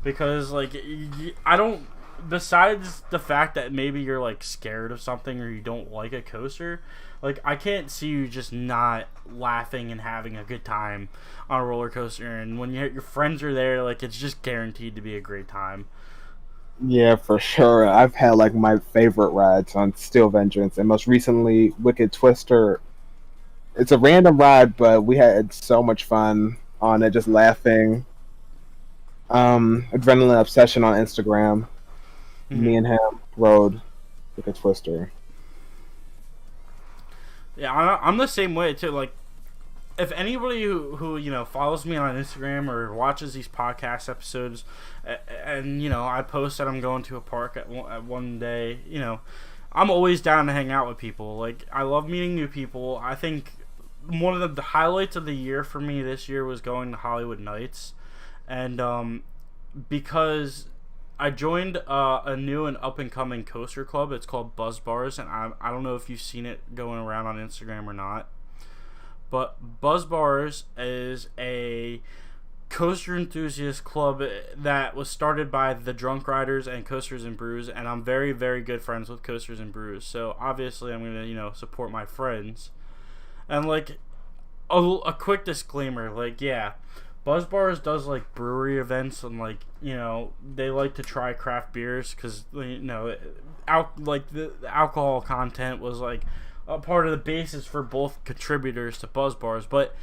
because like I don't, besides the fact that maybe you're like scared of something or you don't like a coaster, like I can't see you just not laughing and having a good time on a roller coaster. And when your friends are there, like it's just guaranteed to be a great time. Yeah, for sure. I've had like my favorite rides on Steel Vengeance, and most recently Wicked Twister. It's a random ride, but we had so much fun on it, just laughing. Adrenaline Obsession on Instagram. Mm-hmm. Me and him rode Wicked Twister. Yeah, I'm the same way too. Like, if anybody who you know follows me on Instagram or watches these podcast episodes, and you know I post that I'm going to a park at one day, you know, I'm always down to hang out with people. Like, I love meeting new people. I think one of the highlights of the year for me this year was going to Hollywood Nights, and because I joined a new and up and coming coaster club. It's called Buzz Bars, and I don't know if you've seen it going around on Instagram or not. But Buzz Bars is a coaster enthusiast club that was started by the Drunk Riders and Coasters and Brews, and I'm very, very good friends with Coasters and Brews. So obviously I'm gonna, you know, support my friends. And like a quick disclaimer, like yeah, Buzz Bars does like brewery events, and like, you know, they like to try craft beers because, you know, like the alcohol content was like a part of the basis for both contributors to Buzz Bars. But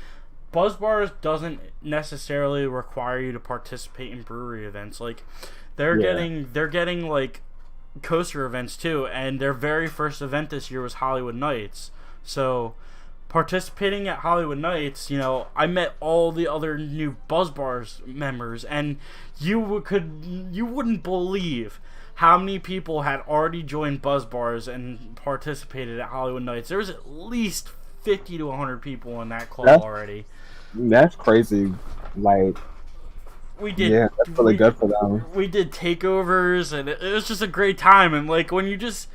Buzz Bars doesn't necessarily require you to participate in brewery events. Like they're getting like coaster events too, and their very first event this year was Hollywood Nights. So participating at Hollywood Nights, you know, I met all the other new Buzz Bars members, and you wouldn't believe how many people had already joined Buzz Bars and participated at Hollywood Nights. There was at least 50 to 100 people in that club already. That's crazy. Like, we did. Yeah, that's really good for them. We did takeovers, and it was just a great time. And like when you just,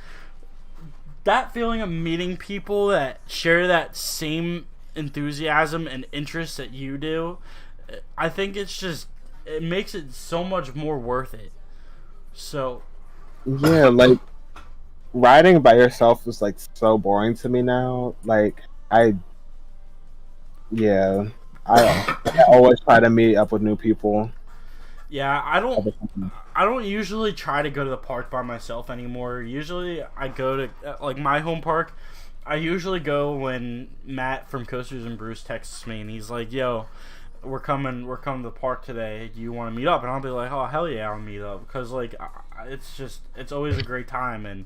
that feeling of meeting people that share that same enthusiasm and interest that you do, I think it's just, it makes it so much more worth it. So yeah, like riding by yourself is like so boring to me now. Like I always try to meet up with new people. Yeah, I don't usually try to go to the park by myself anymore. Usually I go to like my home park. I usually go when Matt from Coasters and Brews texts me and he's like, "Yo, we're coming to the park today. Do you want to meet up?" And I'll be like, "Oh, hell yeah, I'll meet up." Because like it's always a great time. And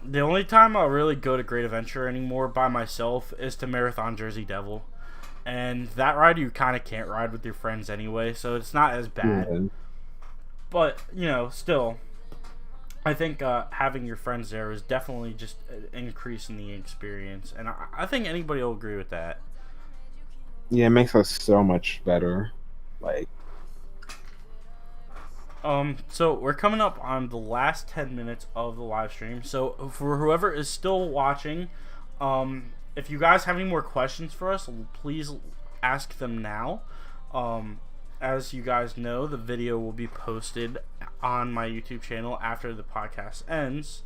the only time I'll really go to Great Adventure anymore by myself is to Marathon Jersey Devil. And that ride you kind of can't ride with your friends anyway, so it's not as bad. Yeah. But, you know, still, I think having your friends there is definitely just an increase in the experience. And I think anybody will agree with that. Yeah, it makes us so much better. Like, so we're coming up on the last 10 minutes of the live stream. So for whoever is still watching, if you guys have any more questions for us, please ask them now. As you guys know, the video will be posted on my YouTube channel after the podcast ends.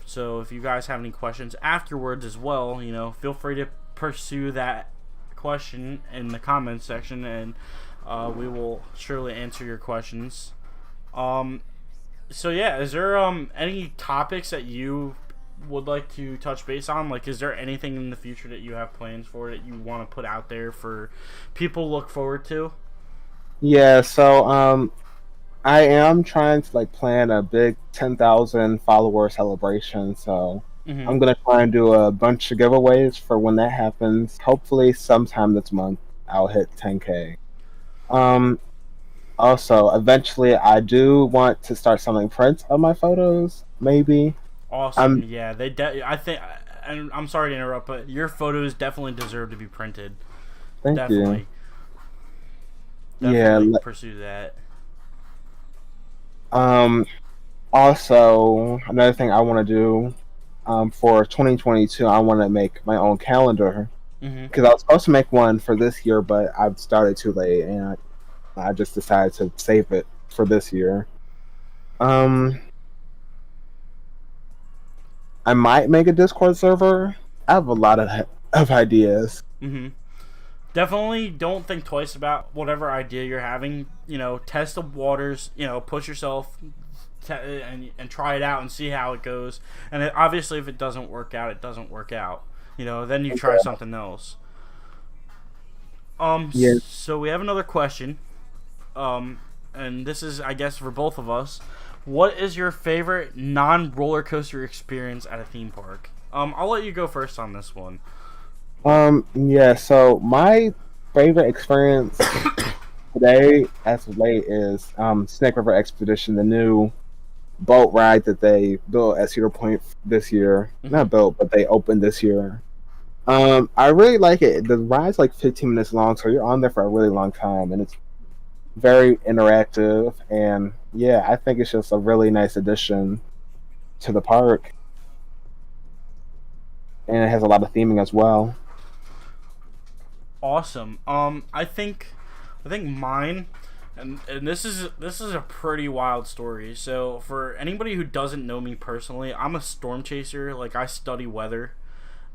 So if you guys have any questions afterwards as well, you know, feel free to pursue that question in the comments section, and we will surely answer your questions. So yeah, is there any topics that you would like to touch base on? Like, is there anything in the future that you have plans for that you want to put out there for people to look forward to? Yeah, so I am trying to like plan a big 10,000 follower celebration. So Hmm. I'm gonna try and do a bunch of giveaways for when that happens. Hopefully, sometime this month I'll hit 10K. Um, Also, eventually, I do want to start selling prints of my photos. Maybe. Awesome. I'm. Yeah, I think, and I'm sorry to interrupt, but your photos definitely deserve to be printed. Thank you. Definitely, Yeah. definitely pursue that. Um. Also, another thing I want to do. For 2022, I want to make my own calendar Hmm. because I was supposed to make one for this year, but I've started too late, and I just decided to save it for this year. Um. I might make a Discord server. I have a lot of ideas. Hmm. Definitely don't think twice about whatever idea you're having. Test the waters. Push yourself and try it out and see how it goes. And obviously, if it doesn't work out, it doesn't work out. Then you try something else. Yeah. So we have another question. And this is, I guess, for both of us. What is your favorite non-roller coaster experience at a theme park? I'll let you go first on this one. Yeah, so my favorite experience today as of late is Snake River Expedition, the new boat ride that they built at Cedar Point this year. Hmm. Not built, but they opened this year. I really like it. The ride's like 15 minutes long, so you're on there for a really long time, and it's very interactive. And yeah, I think it's just a really nice addition to the park, and it has a lot of theming as well. Awesome. I think mine, and this is a pretty wild story. So for anybody who doesn't know me personally, I'm a storm chaser. Like, I study weather.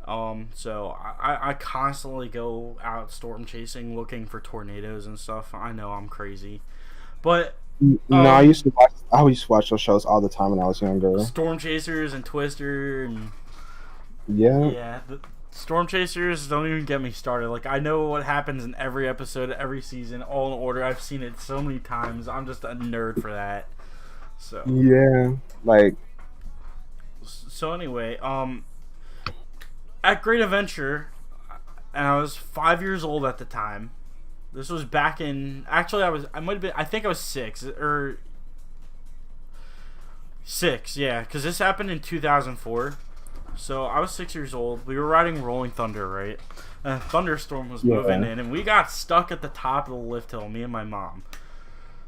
So I constantly go out storm chasing, looking for tornadoes and stuff. I know I'm crazy, but No, um, I used to watch those shows all the time when I was younger. storm chasers and Twister and Yeah, yeah, the storm chasers don't even get me started. Like, I know what happens in every episode, every season, all in order. I've seen it so many times. I'm just a nerd for that. So yeah. Like, so anyway, at Great Adventure, and I was 5 years old at the time. This was back in. Actually, I might have been. I think I was 6. Yeah, because this happened in 2004. So I was 6 years old. We were riding Rolling Thunder, right? And a thunderstorm was moving yeah. in, and we got stuck at the top of the lift hill. Me and my mom.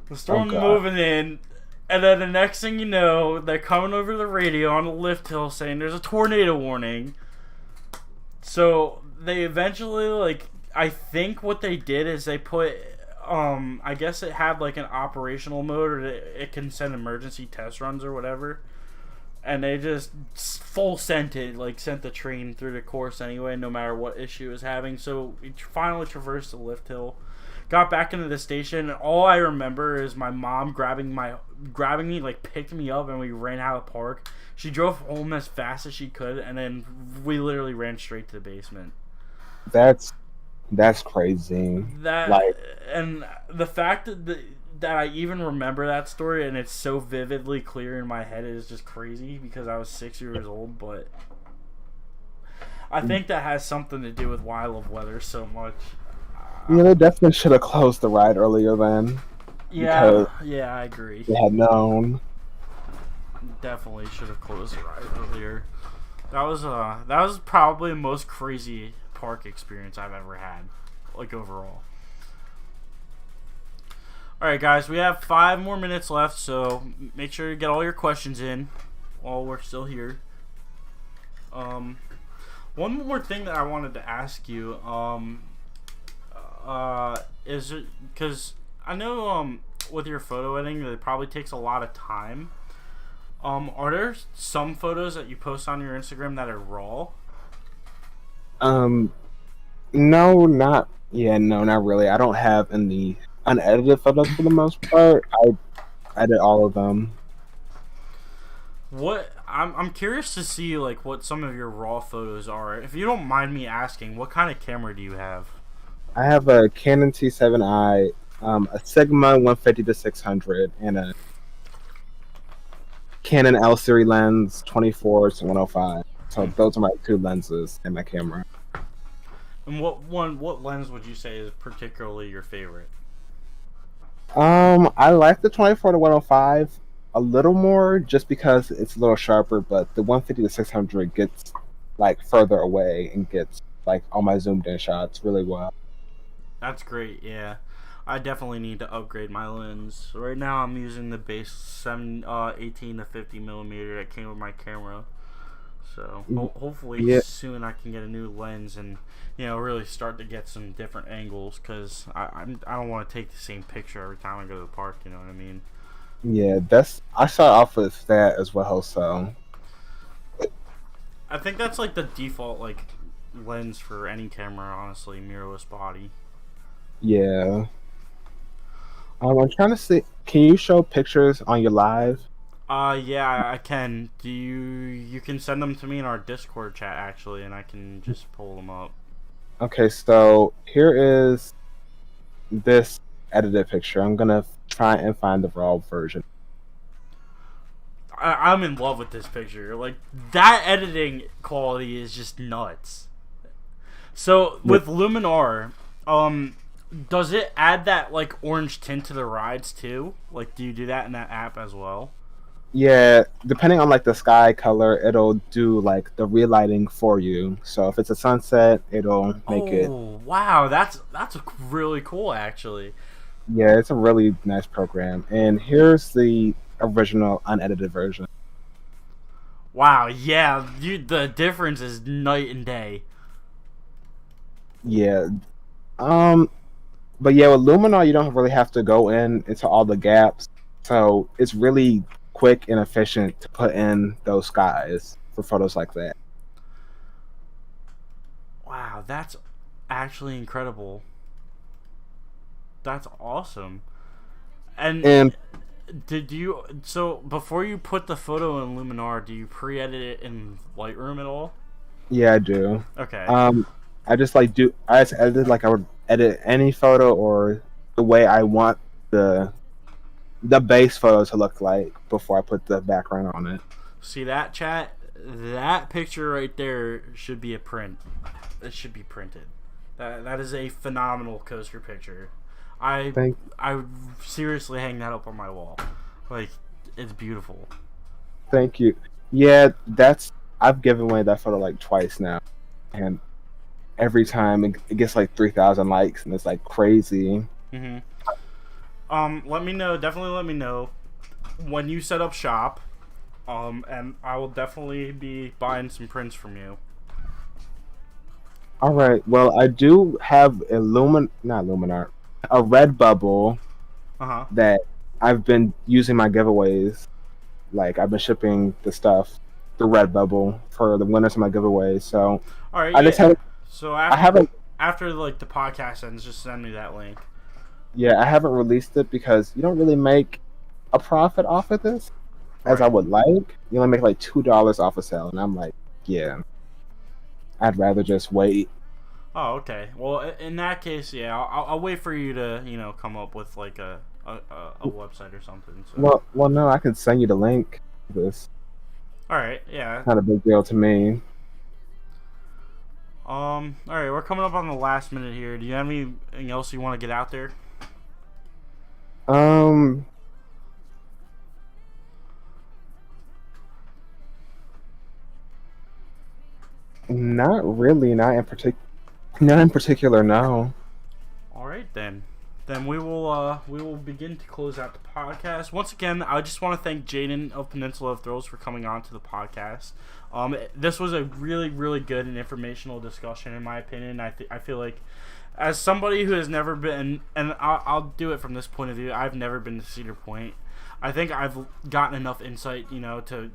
The Oh storm God. moving in, and then the next thing you know, they're coming over the radio on the lift hill saying there's a tornado warning. So they eventually, like, I think what they did is they put I guess it had like an operational mode, or it can send emergency test runs or whatever, and they just full sent it, like sent the train through the course anyway, no matter what issue it was having. So we finally traversed the lift hill, got back into the station, and all I remember is my mom grabbing me, like, picked me up, and we ran out of the park. She drove home as fast as she could, and then we literally ran straight to the basement. That's that's crazy. That, Like, and the fact that I even remember that story and it's so vividly clear in my head is just crazy because I was 6 years old. But I think that has something to do with why I love weather so much. yeah, they definitely should have closed the ride earlier then Yeah, because yeah, I agree. they had known. Definitely should have closed the ride earlier. That was probably the most crazy park experience I've ever had, like, overall. All right, guys, we have 5 more minutes left, so make sure you get all your questions in while we're still here. Um, One more thing that I wanted to ask you, is it because I know with your photo editing, it probably takes a lot of time. Are there some photos that you post on your Instagram that are raw? Um, no, not yeah, no, not really. I don't have any unedited photos for the most part. I edit all of them. What I'm curious to see, like, what some of your raw photos are. If you don't mind me asking, what kind of camera do you have? I have a Canon T7i a Sigma 150 to 600, and a Canon L series lens 24 to 105. So those are my two lenses in my camera. And what lens would you say is particularly your favorite? I like the 24 to 105 a little more just because it's a little sharper, but the 150 to 600 gets like further away and gets like all my zoomed in shots really well. That's great, yeah. I definitely need to upgrade my lens. Right now I'm using the base 18 to 50 millimeter that came with my camera. So hopefully soon I can get a new lens and really start to get some different angles, because I don't want to take the same picture every time I go to the park. You know what I mean? Yeah, I start off with that as well. So I think that's like the default like lens for any camera, honestly, mirrorless body. Yeah. I'm trying to see. Can you show pictures on your live? Yeah, I can. You can send them to me in our Discord chat actually, and I can just pull them up. Okay, so here is this edited picture. I'm gonna try and find the raw version. I'm in love with this picture. Like, that editing quality is just nuts. So with Luminar, does it add that like orange tint to the rides too? Like, do you do that in that app as well? Yeah, depending on like the sky color, it'll do like the relighting for you. So if it's a sunset, it'll make it. Oh wow, that's really cool actually. Yeah, it's a really nice program. And here's the original unedited version. Wow, yeah, the difference is night and day. Yeah. But yeah, with Luminar, you don't really have to go into all the gaps. So it's really quick and efficient to put in those skies for photos like that. Wow, that's actually incredible. That's awesome. And so before you put the photo in Luminar, do you pre-edit it in Lightroom at all? Yeah, I do. Okay. I just edited like I would edit any photo or the way I want the base photo to look like before I put the background on it. See that, chat? That picture right there should be a print. It should be printed. That is a phenomenal coaster picture. I would seriously hang that up on my wall. Like, it's beautiful. Thank you. Yeah, I've given away that photo like twice now, and every time it gets like 3,000 likes, and it's like crazy. Mm-hmm. Let me know. Definitely let me know when you set up shop. And I will definitely be buying some prints from you. All right. Well, I do have a a Redbubble that I've been using my giveaways. Like, I've been shipping the stuff through Redbubble for the winners of my giveaways. So all right, after like the podcast ends, just send me that link. Yeah, I haven't released it because you don't really make a profit off of this as I would like. You only make like $2 off a sale, and I'm like, yeah, I'd rather just wait. Oh, okay. Well, in that case, yeah, I'll wait for you to come up with like a website or something. So. Well, no, I can send you the link to this. All right, yeah. Not a big deal to me. All right, we're coming up on the last minute here. Do you have anything else you want to get out there? Not really. Not in particular. No. All right then. Then we will begin to close out the podcast. Once again, I just want to thank Jayden of Peninsula of Thrills for coming on to the podcast. This was a really, really good and informational discussion, in my opinion. I feel like, as somebody who has never been, and I'll do it from this point of view, I've never been to Cedar Point. I think I've gotten enough insight, to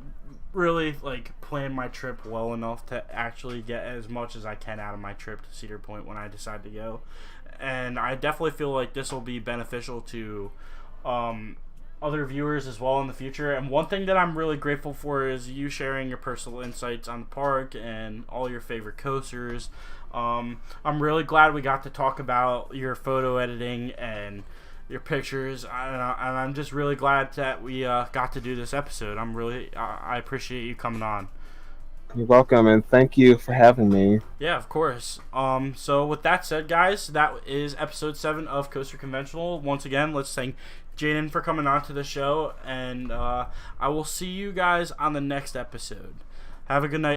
really like plan my trip well enough to actually get as much as I can out of my trip to Cedar Point when I decide to go. And I definitely feel like this will be beneficial to other viewers as well in the future. And one thing that I'm really grateful for is you sharing your personal insights on the park and all your favorite coasters. I'm really glad we got to talk about your photo editing and your pictures, and I'm just really glad that we got to do this episode. I appreciate you coming on. You're welcome, and thank you for having me. Yeah, of course. So with that said, guys, that is episode 7 of Coaster Conventional. Once again, let's thank Jayden for coming on to the show, and I will see you guys on the next episode. Have a good night.